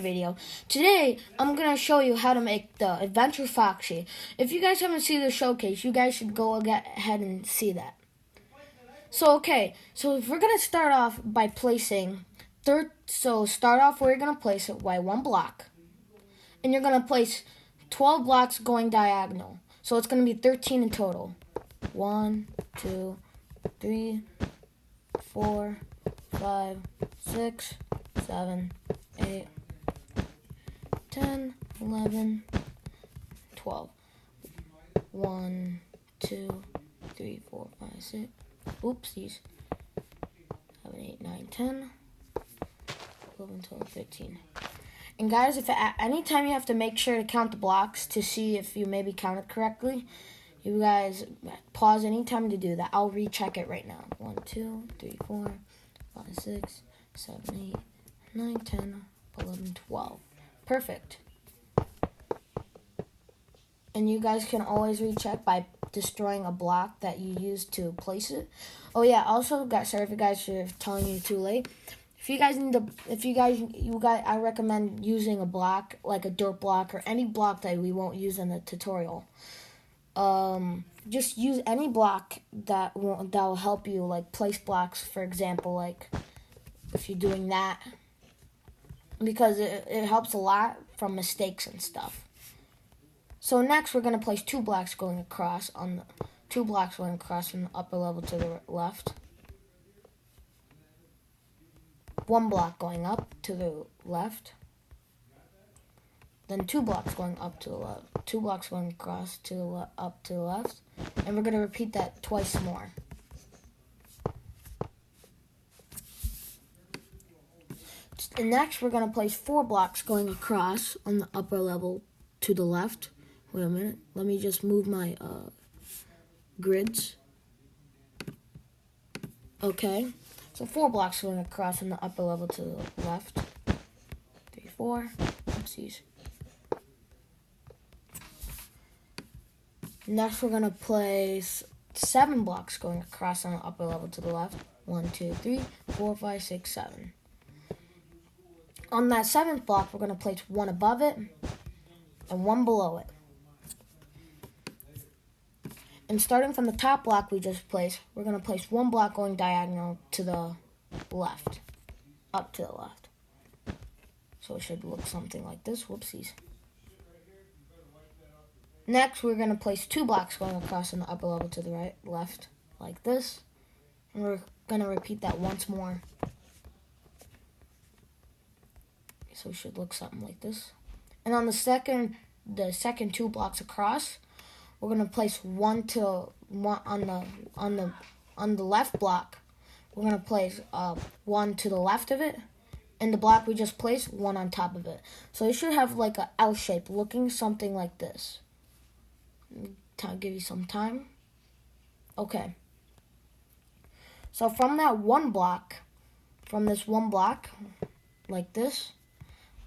video. Today, I'm going to show you how to make the Adventure Foxy. If you guys haven't seen the showcase, you guys should go ahead and see that. So if we're going to start off by placing, start off where you're going to place it by one block. And you're going to place 12 blocks going diagonal. So it's going to be 13 in total. 1, 2, 3, 4, 5, 6, 7, 8, 10, 11, 12. 1, 2, 3, 4, 5, 6. Oopsies. 7, 8, 9, 10, 11, 12, 13. And guys, if at any time you have to make sure to count the blocks to see if you maybe counted correctly, you guys pause any time to do that. I'll recheck it right now. 1, 2, 3, 4, 5, 6, 7, 8, 9, 10, 11, 12. Perfect. And you guys can always recheck by destroying a block that you used to place it. Oh yeah, also guys, sorry if you guys are telling you too late. If you guys I recommend using a block like a dirt block or any block that we won't use in the tutorial. Just use any block that will help you, like place blocks, for example, like if you're doing that, because it helps a lot from mistakes and stuff. So next we're gonna place two blocks going across from the upper level to the left. One block going up to the left. Then 2 blocks going up to the left. 2 blocks going across to the up to the left. And we're going to repeat that twice more. And next we're going to place 4 blocks going across on the upper level to the left. Wait a minute. Let me just move my grids. Okay. So 4 blocks going across on the upper level to the left. 3, 4. Oopsies. Next, we're going to place 7 blocks going across on the upper level to the left. 1, 2, 3, 4, 5, 6, 7. On that 7th block, we're going to place 1 above it and 1 below it. And starting from the top block we just placed, we're going to place 1 block going diagonal to the left, up to the left. So it should look something like this. Whoopsies. Next, we're going to place 2 blocks going across on the upper level to the left, like this. And we're going to repeat that once more. So it should look something like this. And on the second 2 blocks across, we're going to place 1 on the left block. We're going to place 1 to the left of it. And the block we just placed, 1 on top of it. So it should have like a L shape looking something like this. I'll give you some time. Okay. So from this 1 block, like this,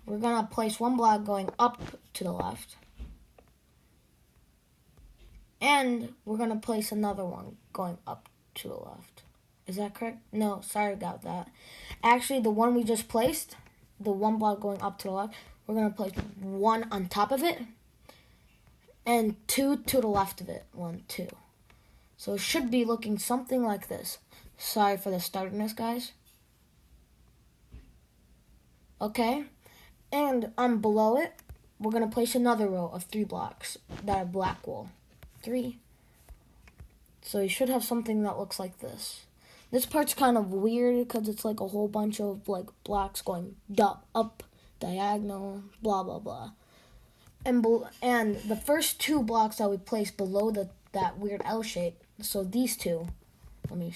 we're going to place 1 block going up to the left. And we're going to place another one going up to the left. Is that correct? No, sorry about that. Actually, the one we just placed, the 1 block going up to the left, we're going to place 1 on top of it. And 2 to the left of it. 1, 2. So it should be looking something like this. Sorry for the stubbornness, guys. Okay. And below it, we're going to place another row of 3 blocks that are black wool. 3. So you should have something that looks like this. This part's kind of weird because it's like a whole bunch of like blocks going up, diagonal, blah, blah, blah. And the first 2 blocks that we placed below that weird L shape, so these 2, let me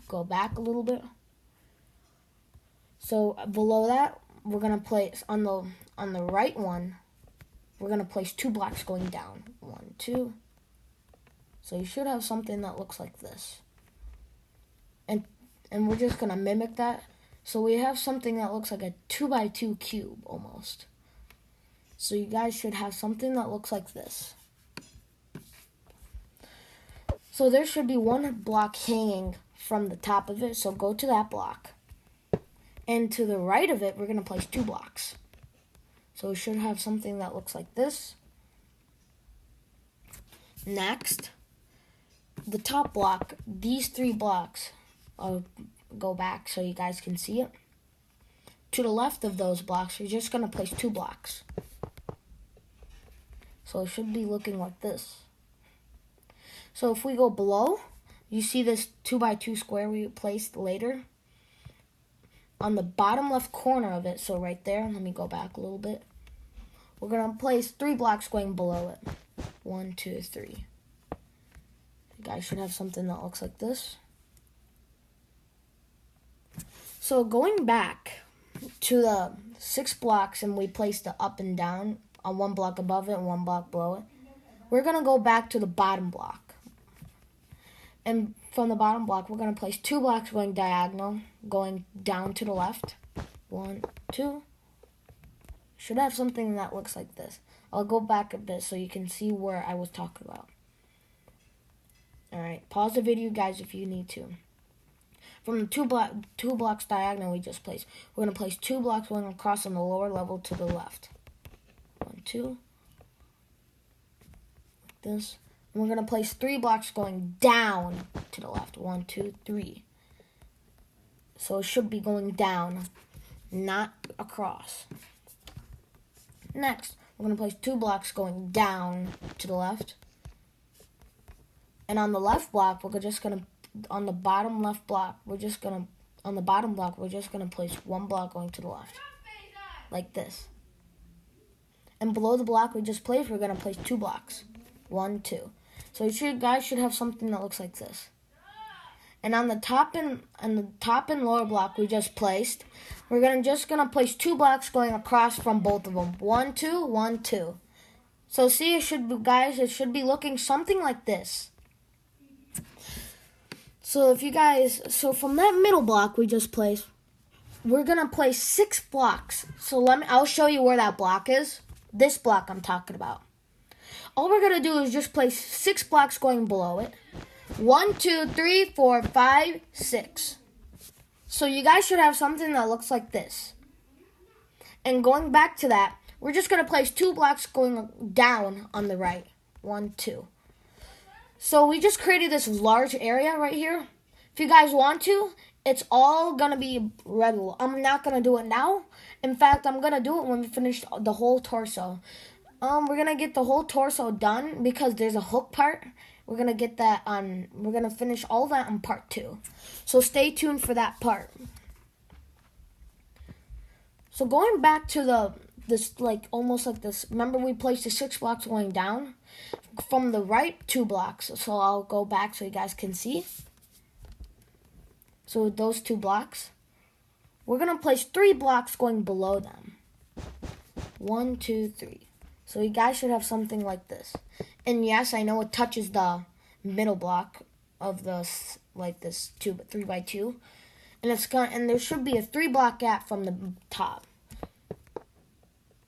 go back a little bit. So below that, we're going to place, on the right one, we're going to place 2 blocks going down. 1, 2. So you should have something that looks like this. And we're just going to mimic that. So we have something that looks like a 2x2 cube almost. So you guys should have something that looks like this. So there should be 1 block hanging from the top of it. So go to that block. And to the right of it, we're going to place 2 blocks. So it should have something that looks like this. Next, the top block, these 3 blocks, I'll go back so you guys can see it. To the left of those blocks, you're just going to place 2 blocks. So it should be looking like this. So if we go below, you see this 2x2 square we placed later? On the bottom left corner of it, so right there, let me go back a little bit. We're going to place 3 blocks going below it. 1, 2, 3. You guys should have something that looks like this. So going back to the 6 blocks, and we placed the up and down on 1 block above it and 1 block below it, we're going to go back to the bottom block. And from the bottom block, we're going to place 2 blocks going diagonal, going down to the left. 1, 2. Should have something that looks like this. I'll go back a bit so you can see where I was talking about. Alright, pause the video, guys, if you need to. From the 2 blocks diagonal we just placed, we're going to place 2 blocks going across on the lower level to the left. 1, 2. Like this. And we're going to place 3 blocks going down to the left. 1, 2, 3. So it should be going down, not across. Next, we're going to place 2 blocks going down to the left. And on the left block, we're just going to, on the bottom left block, we're just going to, on the bottom block, we're just going to place 1 block going to the left. Like this. And below the block we just placed, we're going to place 2 blocks. 1, 2. So you guys should have something that looks like this. And on the top and lower block we just placed, we're just gonna place 2 blocks going across from both of them. 1, 2, 1, 2. So see, it should be looking something like this. So so from that middle block we just placed, we're gonna place 6 blocks. So I'll show you where that block is. This block I'm talking about. All we're gonna do is just place 6 blocks going below it. 1, 2, 3, 4, 5, 6. So you guys should have something that looks like this. And going back to that, we're just going to place 2 blocks going down on the right. 1, 2. So we just created this large area right here. If you guys want to, it's all going to be red wool. I'm not going to do it now. In fact, I'm going to do it when we finish the whole torso. We're going to get the whole torso done because there's a hook part. We're going to finish all that on part 2. So stay tuned for that part. So going back to almost like this, remember we placed the 6 blocks going down? From the right, 2 blocks. So I'll go back so you guys can see. So with those 2 blocks, we're going to place 3 blocks going below them. 1, 2, 3. So you guys should have something like this. And yes, I know it touches the middle block of this, like this 3x2. And there should be a 3 block gap from the top.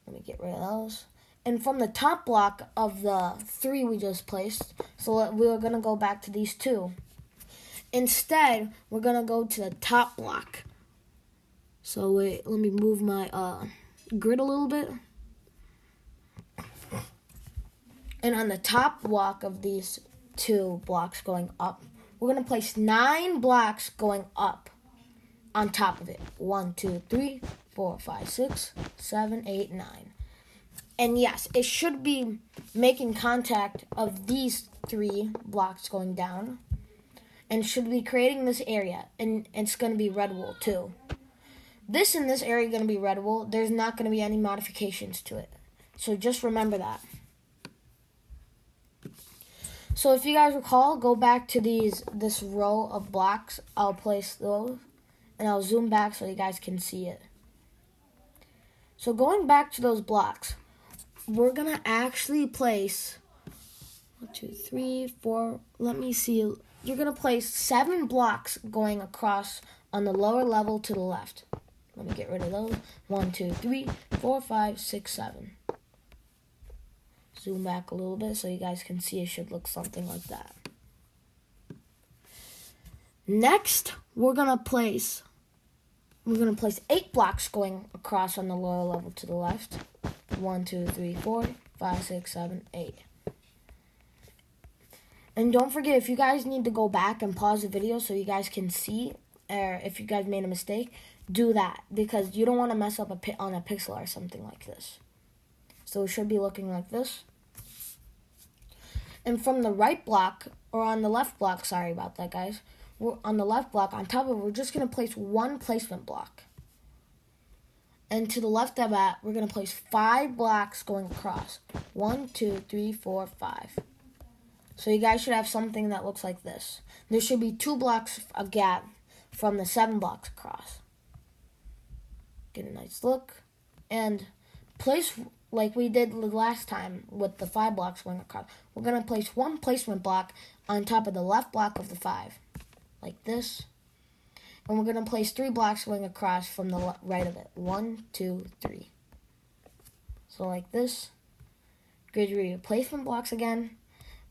Let me get rid of those. And from the top block of the 3 we just placed, so we're going to go back to these 2. Instead, we're going to go to the top block. So wait, let me move my grid a little bit. And on the top block of these 2 blocks going up, we're going to place 9 blocks going up on top of it. 1, 2, 3, 4, 5, 6, 7, 8, 9. And yes, it should be making contact of these 3 blocks going down. And should be creating this area. And it's going to be red wool too. This and this area are going to be red wool. There's not going to be any modifications to it. So just remember that. So if you guys recall, go back to this row of blocks. I'll place those. And I'll zoom back so you guys can see it. So going back to those blocks, we're going to actually place 1, 2, 3, 4. Let me see. You're going to place 7 blocks going across on the lower level to the left. Let me get rid of those. 1, 2, 3, 4, 5, 6, 7. Zoom back a little bit so you guys can see it should look something like that. Next, we're going to place 8 blocks going across on the lower level to the left. 1, 2, 3, 4, 5, 6, 7, 8. And don't forget, if you guys need to go back and pause the video so you guys can see, or if you guys made a mistake, do that, because you don't want to mess up on a pixel or something like this. So it should be looking like this. And from the right block, or on the left block, sorry about that, guys. On the left block, on top of it, we're just going to place one placement block. And to the left of that, we're going to place 5 blocks going across. 1, 2, 3, 4, 5. So you guys should have something that looks like this. There should be 2 blocks, a gap, from the 7 blocks across. Get a nice look. And place, like we did last time with the 5 blocks going across, we're going to place one placement block on top of the left block of the 5. Like this. And we're going to place 3 blocks going across from the right of it. 1, 2, 3. So like this. Get your placement blocks again.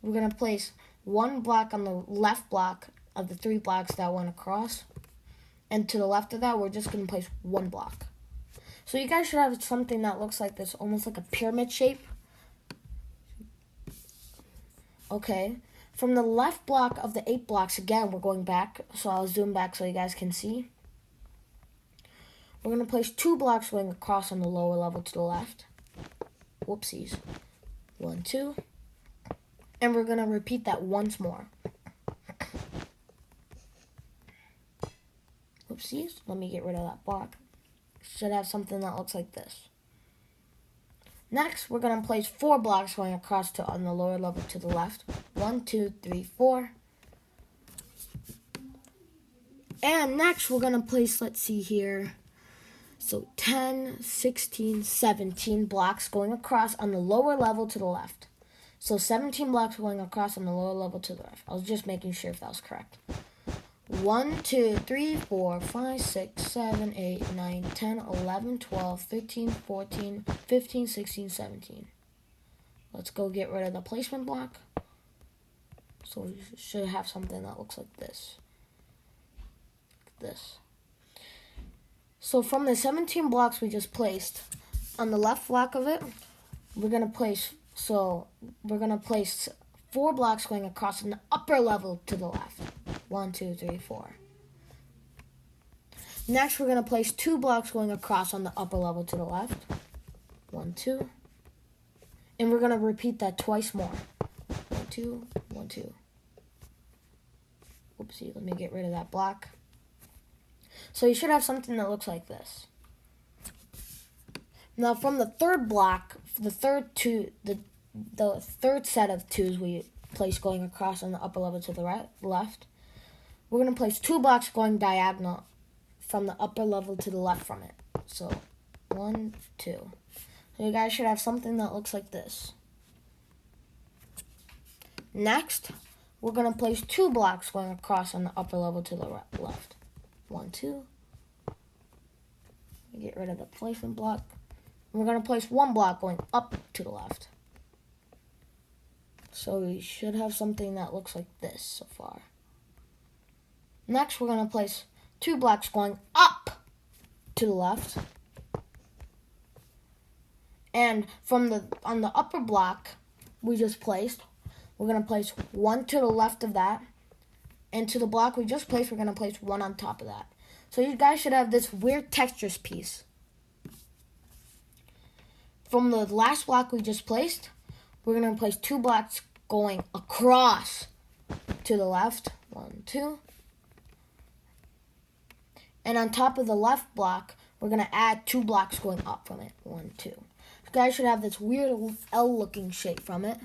We're going to place 1 block on the left block of the 3 blocks that went across. And to the left of that, we're just going to place 1 block. So you guys should have something that looks like this, almost like a pyramid shape. Okay. From the left block of the 8 blocks, again, we're going back. So I'll zoom back so you guys can see. We're going to place 2 blocks going across on the lower level to the left. Whoopsies. 1, 2. And we're going to repeat that once more. Whoopsies. Let me get rid of that block. Should have something that looks like this. Next, we're going to place 4 blocks going across on the lower level to the left. 1, 2, 3, 4. And next, we're going to place, let's see here, so 10, 16, 17 blocks going across on the lower level to the left. So 17 blocks going across on the lower level to the left. I was just making sure if that was correct. 1, 2, 3, 4, 5, 6, 7, 8, 9, 10, 11, 12, 13, 14, 15, 16, 17. Let's go get rid of the placement block. So we should have something that looks like this. So from the 17 blocks we just placed, on the left block of it, we're going to place 4 blocks going across in the upper level to the left. 1, 2, 3, 4. Next, we're going to place 2 blocks going across on the upper level to the left. 1, 2. And we're going to repeat that twice more. 1, 2, 1, 2. Oopsie, let me get rid of that block. So you should have something that looks like this. Now from the third block, the third set of 2s we place going across on the upper level to the left, we're going to place 2 blocks going diagonal from the upper level to the left from it. So 1, 2. So you guys should have something that looks like this. Next, we're going to place 2 blocks going across on the upper level to the left. 1, 2. Get rid of the placement block. We're going to place 1 block going up to the left. So we should have something that looks like this so far. Next, we're going to place 2 blocks going up to the left. And on the upper block we just placed, we're going to place 1 to the left of that. And to the block we just placed, we're going to place 1 on top of that. So you guys should have this weird textures piece. From the last block we just placed, we're going to place 2 blocks going across to the left. 1, 2. And on top of the left block, we're going to add 2 blocks going up from it. 1, 2. You guys should have this weird L-looking shape from it.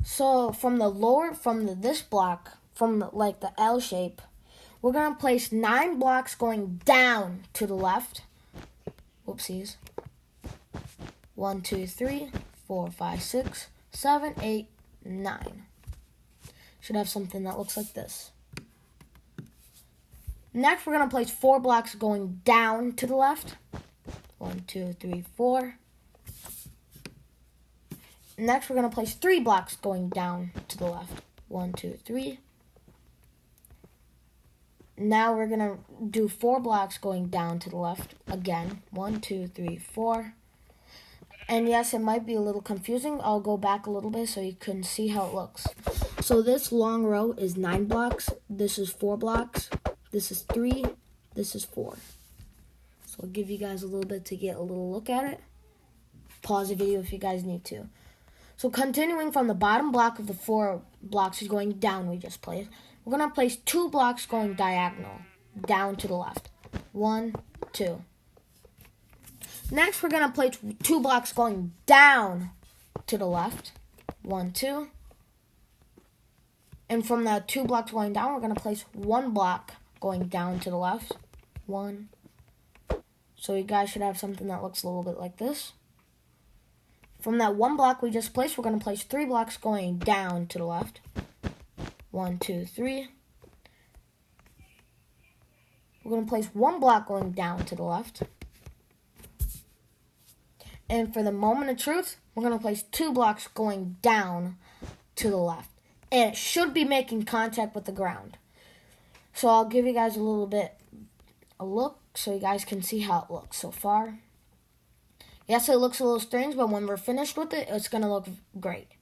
So from this block, from the L shape, we're going to place 9 blocks going down to the left. Whoopsies. 1, 2, 3, 4, 5, 6, 7, 8, 9. Should have something that looks like this. Next, we're going to place 4 blocks going down to the left. 1, 2, 3, 4. Next, we're going to place 3 blocks going down to the left. 1, 2, 3. Now we're gonna do 4 blocks going down to the left again. 1, 2, 3, 4. And yes, it might be a little confusing. I'll go back a little bit so you can see how it looks. So this long row is 9 blocks. This is 4 blocks. This is 3. This is 4. So I'll give you guys a little bit to get a little look at it. Pause the video if you guys need to. So continuing from the bottom block of the 4 blocks is going down we just placed. We're going to place 2 blocks going diagonal down to the left. 1, 2. Next, we're going to place 2 blocks going down to the left. 1, 2. And from the 2 blocks going down, we're going to place 1 block going down to the left. 1. So you guys should have something that looks a little bit like this. From that 1 block we just placed, we're going to place 3 blocks going down to the left. 1, 2, 3. We're going to place 1 block going down to the left. And for the moment of truth, we're going to place 2 blocks going down to the left. And it should be making contact with the ground. So I'll give you guys a little bit a look so you guys can see how it looks so far. Yes, it looks a little strange, but when we're finished with it, it's going to look great.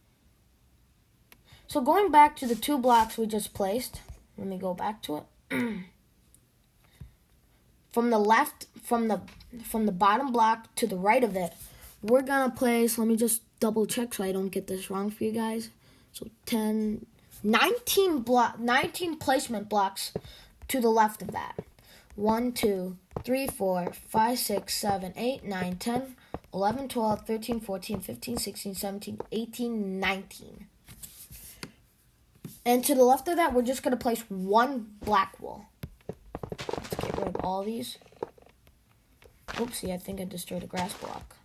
So going back to the 2 blocks we just placed, let me go back to it. From the left, from the bottom block to the right of it, we're going to place, let me just double check so I don't get this wrong for you guys. So 19 placement blocks to the left of that. 1, 2, 3, 4, 5, 6, 7, 8, 9, 10, 11, 12, 13, 14, 15, 16, 17, 18, 19. And to the left of that, we're just going to place 1 black wool. Let's get rid of all these. Oopsie, I think I destroyed a grass block.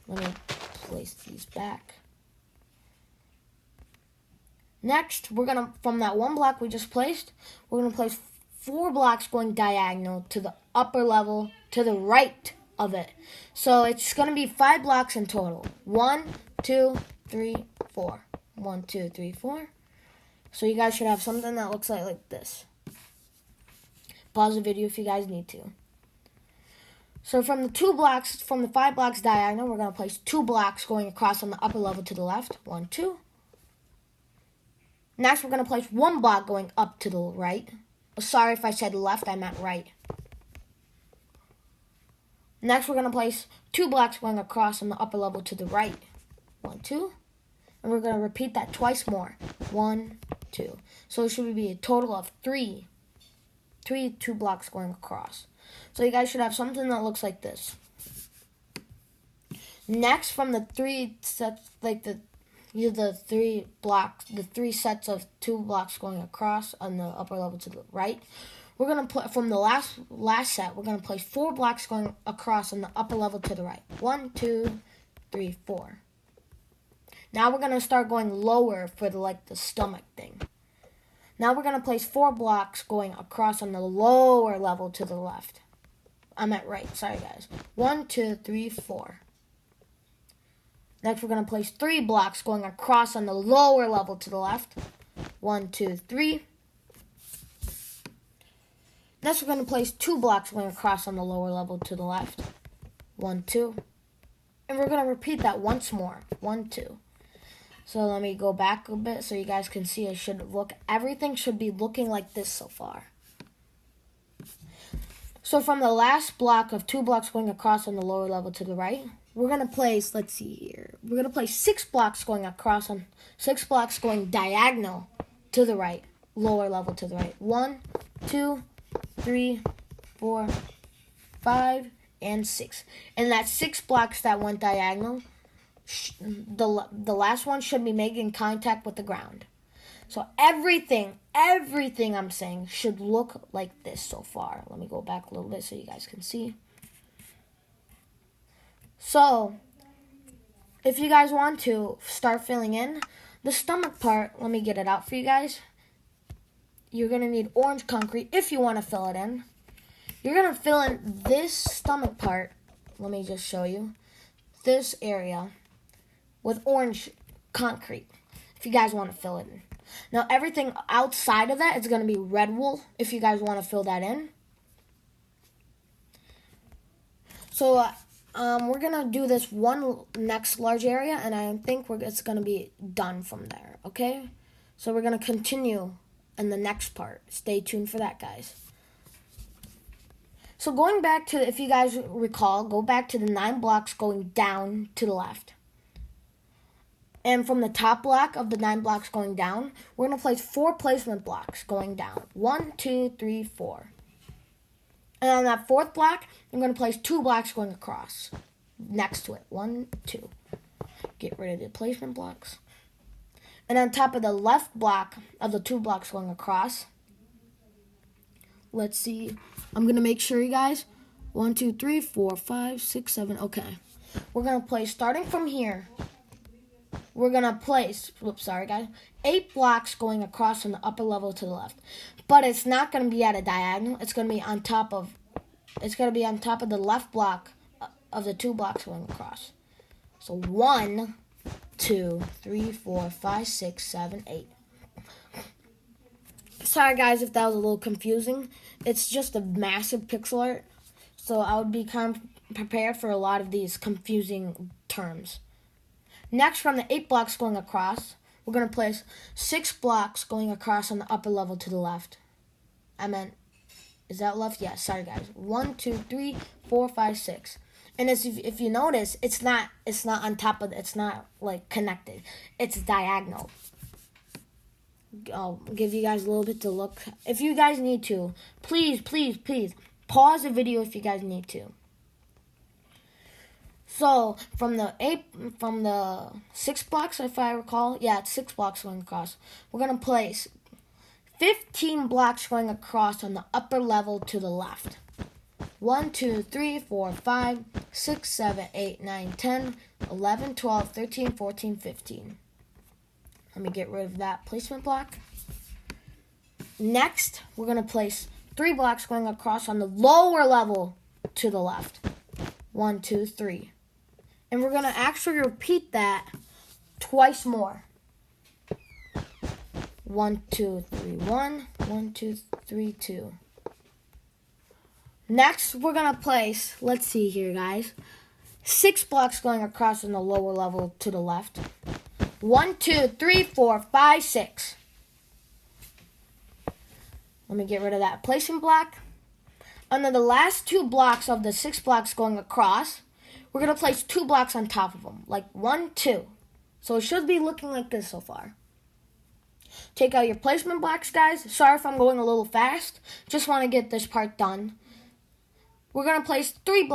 Let me place these back. Next, we're going to, from that 1 block we just placed, we're going to place 4 blocks going diagonal to the upper level to the right of it. So it's going to be 5 blocks in total. 1, 2, 3, 4. 1, 2, 3, 4. So you guys should have something that looks like this. Pause the video if you guys need to. So from the 2 blocks, from the 5 blocks diagonal, we're going to place 2 blocks going across on the upper level to the left. 1, 2. Next, we're going to place 1 block going up to the right. Sorry if I said left, I meant right. Next, we're going to place 2 blocks going across on the upper level to the right. 1, 2. And we're going to repeat that twice more. 1, 2. So it should be a total of 3 2 blocks going across. So you guys should have something that looks like this. Next, from the 3 sets, like the 3 sets of 2 blocks going across on the upper level to the right, we're going to put, from the last set, we're going to place 4 blocks going across on the upper level to the right. 1, 2, 3, 4. Now we're going to start going lower for the stomach thing. Now we're going to place 4 blocks going across on the lower level to the left. I meant right. Sorry, guys. 1, 2, 3, 4. Next, we're going to place 3 blocks going across on the lower level to the left. 1, 2, 3. Next, we're going to place 2 blocks going across on the lower level to the left. 1, 2. And we're going to repeat that once more. 1, 2. So let me go back a bit so you guys can see everything should be looking like this so far. So from the last block of 2 blocks going across on the lower level to the right, we're going to place, let's see here, we're going to place 6 blocks going across on, 6 blocks going diagonal to the right, lower level to the right. 1, 2, 3, 4, 5, and 6. And that's 6 blocks that went diagonal. The last one should be making contact with the ground. So everything I'm saying should look like this so far. Let me go back a little bit so you guys can see. So, if you guys want to start filling in the stomach part, let me get it out for you guys. You're going to need orange concrete if you want to fill it in. You're going to fill in this stomach part. Let me just show you. This area with orange concrete if you guys want to fill it in. Now everything outside of that is going to be red wool if you guys want to fill that in. So we're going to do this one next large area, and I think it's going to be done from there, okay? So we're going to continue in the next part. Stay tuned for that, guys. So going back to, if you guys recall, go back to the 9 blocks going down to the left. And from the top block of the 9 blocks going down, we're going to place 4 placement blocks going down. 1, 2, 3, 4. And on that 4th block, I'm going to place 2 blocks going across next to it. 1, 2. Get rid of the placement blocks. And on top of the left block of the 2 blocks going across, let's see. I'm going to make sure, you guys. 1, 2, 3, 4, 5, 6, 7. Okay. We're going to place, starting from here, we're going to place, 8 blocks going across from the upper level to the left. But it's not going to be at a diagonal. It's going to be on top of the left block of the 2 blocks going across. So 1, 2, 3, 4, 5, 6, 7, 8. Sorry guys if that was a little confusing. It's just a massive pixel art, so I would be kind of prepared for a lot of these confusing terms. Next, from the 8 blocks going across, we're going to place 6 blocks going across on the upper level to the left. Is that left? Yeah, sorry guys. 1, 2, 3, 4, 5, 6. And if you notice, it's not on top of, it's not like connected. It's diagonal. I'll give you guys a little bit to look. If you guys need to, please pause the video if you guys need to. So from the 6 blocks, if I recall, yeah, it's 6 blocks going across. We're gonna place 15 blocks going across on the upper level to the left. 1, 2, 3, 4, 5, 6, 7, 8, 9, 10, 11, 12, 13, 14, 15. Let me get rid of that placement block. Next, we're going to place 3 blocks going across on the lower level to the left. 1, 2, 3. And we're going to actually repeat that twice more. 1, 2, 3, 1. 1, 2, 3, 2. Next, we're going to place, let's see here, guys, 6 blocks going across on the lower level to the left. 1, 2, 3, 4, 5, 6. Let me get rid of that placement block. Under the last 2 blocks of the 6 blocks going across, we're going to place 2 blocks on top of them, like 1, 2. So it should be looking like this so far. Take out your placement blocks, guys. Sorry if I'm going a little fast. Just want to get this part done. We're going to place 3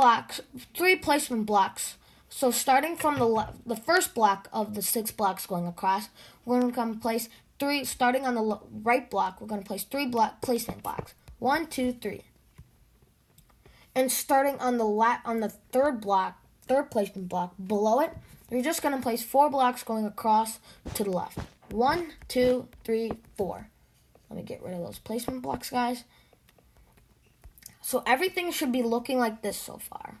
placement blocks. So starting from the first block of the 6 blocks going across, we're going to come place 3, starting on the right block, we're going to place 3 placement blocks. 1, 2, 3. And starting on the third placement block below it, you're just going to place 4 blocks going across to the left. 1, 2, 3, 4. Let me get rid of those placement blocks, guys. So everything should be looking like this so far.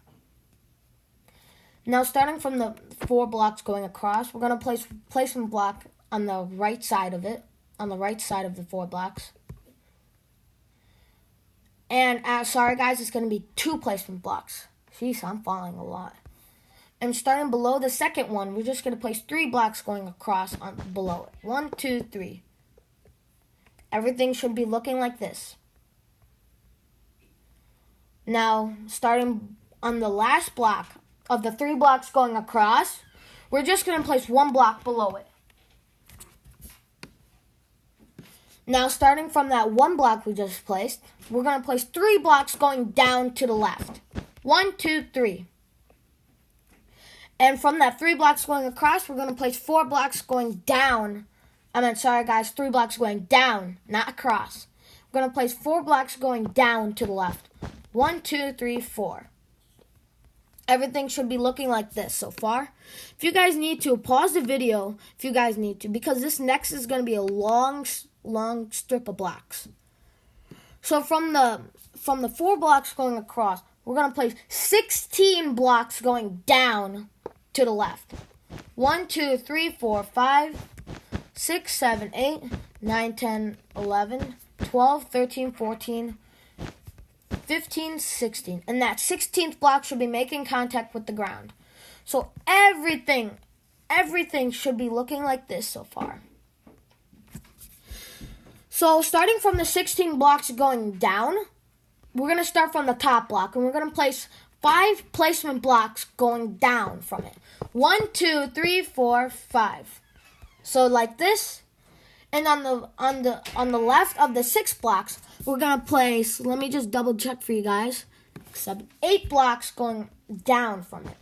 Now, starting from the 4 blocks going across, we're going to place placement block on the right side of it, on the right side of the 4 blocks. And, sorry guys, it's going to be 2 placement blocks. Jeez, I'm falling a lot. And starting below the second one, we're just going to place 3 blocks going across below it. 1, 2, 3. Everything should be looking like this. Now, starting on the last block of the 3 blocks going across, we're just going to place 1 block below it. Now, starting from that 1 block we just placed, we're going to place 3 blocks going down to the left. 1, 2, 3. And from that 3 blocks going across, we're going to place 4 blocks going down. 3 blocks going down, not across. We're going to place 4 blocks going down to the left. 1, 2, 3, 4. Everything should be looking like this so far. If you guys need to, pause the video if you guys need to, because this next is going to be a long strip of blocks. So from the 4 blocks going across, we're going to place 16 blocks going down to the left. 1, 2, 3, 4, 5, 6, 7, 8, 9, 10, 11, 12, 13, 14, 15, 16. And that 16th block should be making contact with the ground. So everything should be looking like this so far. So starting from the 16 blocks going down, we're going to start from the top block. And we're going to place 5 placement blocks going down from it. 1, 2, 3, 4, 5. So like this. And on the left of the 6 blocks, we're gonna place. Let me just double check for you guys. 8 blocks going down from it.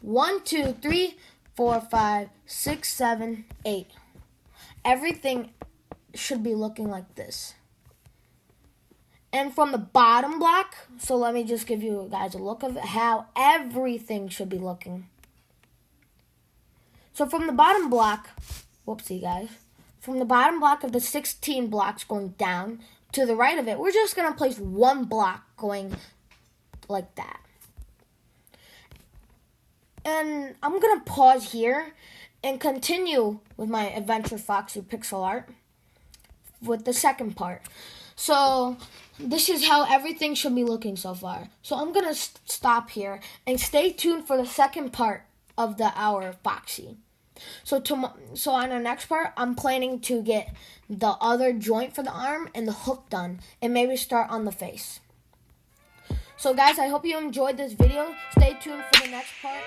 1, 2, 3, 4, 5, 6, 7, 8. Everything should be looking like this. And from the bottom block, so let me just give you guys a look of how everything should be looking. So from the bottom block, whoopsie guys. From the bottom block of the 16 blocks going down to the right of it, we're just going to place 1 block going like that. And I'm going to pause here and continue with my Adventure Foxy pixel art with the second part. So this is how everything should be looking so far. So I'm going to stop here and stay tuned for the second part of the hour Foxy. So on our next part, I'm planning to get the other joint for the arm and the hook done, and maybe start on the face. So guys, I hope you enjoyed this video. Stay tuned for the next part.